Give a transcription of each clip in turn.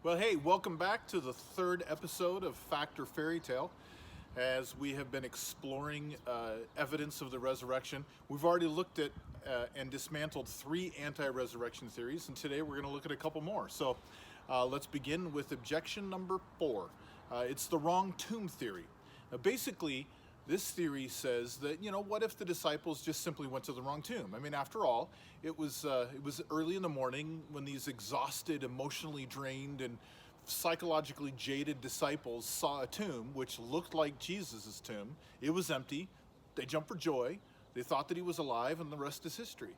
Well, hey, welcome back to the third episode of Fact or Fairytale. As we have been exploring evidence of the resurrection, we've already looked at and dismantled three anti-resurrection theories, and today we're going to look at a couple more. So let's begin with objection number 4. It's the wrong tomb theory. Basically, this theory says that, what if the disciples just simply went to the wrong tomb? I mean, after all, it was early in the morning when these exhausted, emotionally drained, and psychologically jaded disciples saw a tomb which looked like Jesus' tomb. It was empty. They jumped for joy. They thought that he was alive, and the rest is history.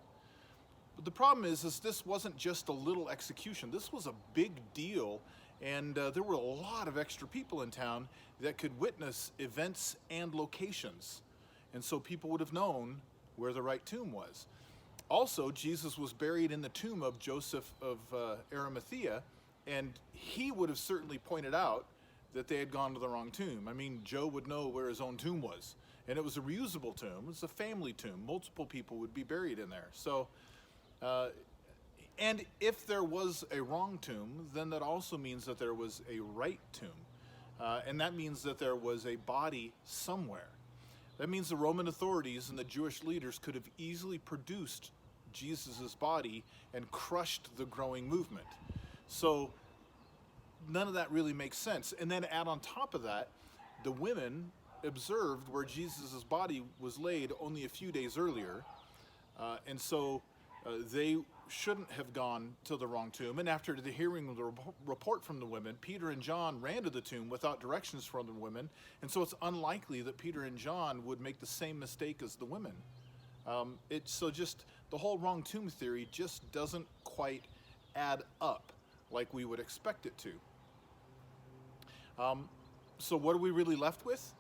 But the problem is this wasn't just a little execution. This was a big deal, and there were a lot of extra people in town that could witness events and locations. And so people would have known where the right tomb was. Also, Jesus was buried in the tomb of Joseph of Arimathea, and he would have certainly pointed out that they had gone to the wrong tomb. I mean, Joe would know where his own tomb was. And it was a reusable tomb. It was a family tomb. Multiple people would be buried in there. So, and if there was a wrong tomb, then that also means that there was a right tomb. And that means that there was a body somewhere. That means the Roman authorities and the Jewish leaders could have easily produced Jesus' body and crushed the growing movement. So none of that really makes sense. And then add on top of that, the women observed where Jesus' body was laid only a few days earlier. And so they shouldn't have gone to the wrong tomb. And after the hearing of the report from the women, Peter and John ran to the tomb without directions from the women. And so it's unlikely that Peter and John would make the same mistake as the women. So just the whole wrong tomb theory just doesn't quite add up like we would expect it to. So what are we really left with?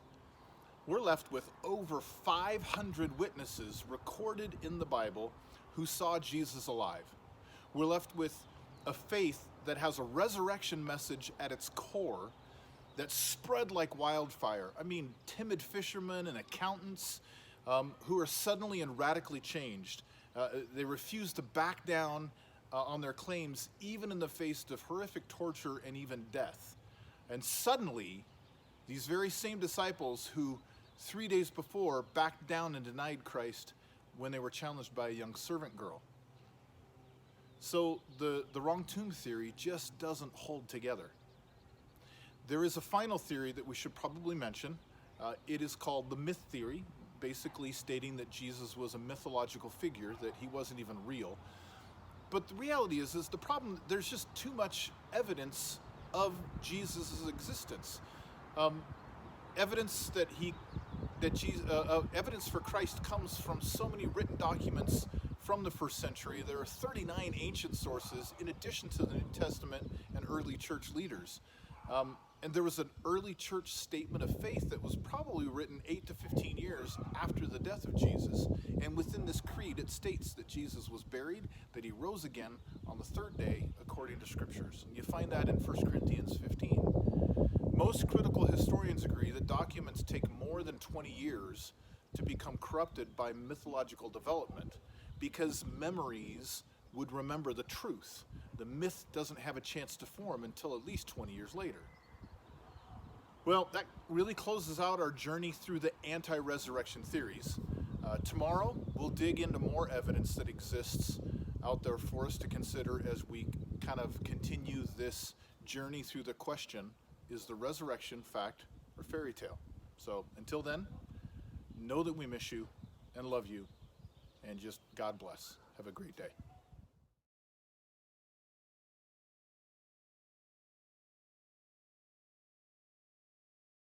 We're left with over 500 witnesses recorded in the Bible who saw Jesus alive. We're left with a faith that has a resurrection message at its core that spread like wildfire. I mean, timid fishermen and accountants who are suddenly and radically changed. They refuse to back down on their claims, even in the face of horrific torture and even death. And suddenly, these very same disciples who 3 days before backed down and denied Christ when they were challenged by a young servant girl. So the wrong tomb theory just doesn't hold together. There is a final theory that we should probably mention. It is called the myth theory, basically stating that Jesus was a mythological figure, that he wasn't even real. But the reality is the problem, there's just too much evidence of Jesus' existence. Evidence evidence for Christ comes from so many written documents from the first century. There are 39 ancient sources in addition to the New Testament and early church leaders. And there was an early church statement of faith that was probably written 8 to 15 years after the death of Jesus. And within this creed, it states that Jesus was buried, that he rose again on the third day, according to scriptures. And you find that in 1 Corinthians 15. Most critical historians agree that documents take more than 20 years to become corrupted by mythological development because memories would remember the truth. The myth doesn't have a chance to form until at least 20 years later. Well, that really closes out our journey through the anti-resurrection theories. Tomorrow, we'll dig into more evidence that exists out there for us to consider as we kind of continue this journey through the question, is the resurrection fact or fairy tale? So until then, know that we miss you and love you, and just God bless. Have a great day.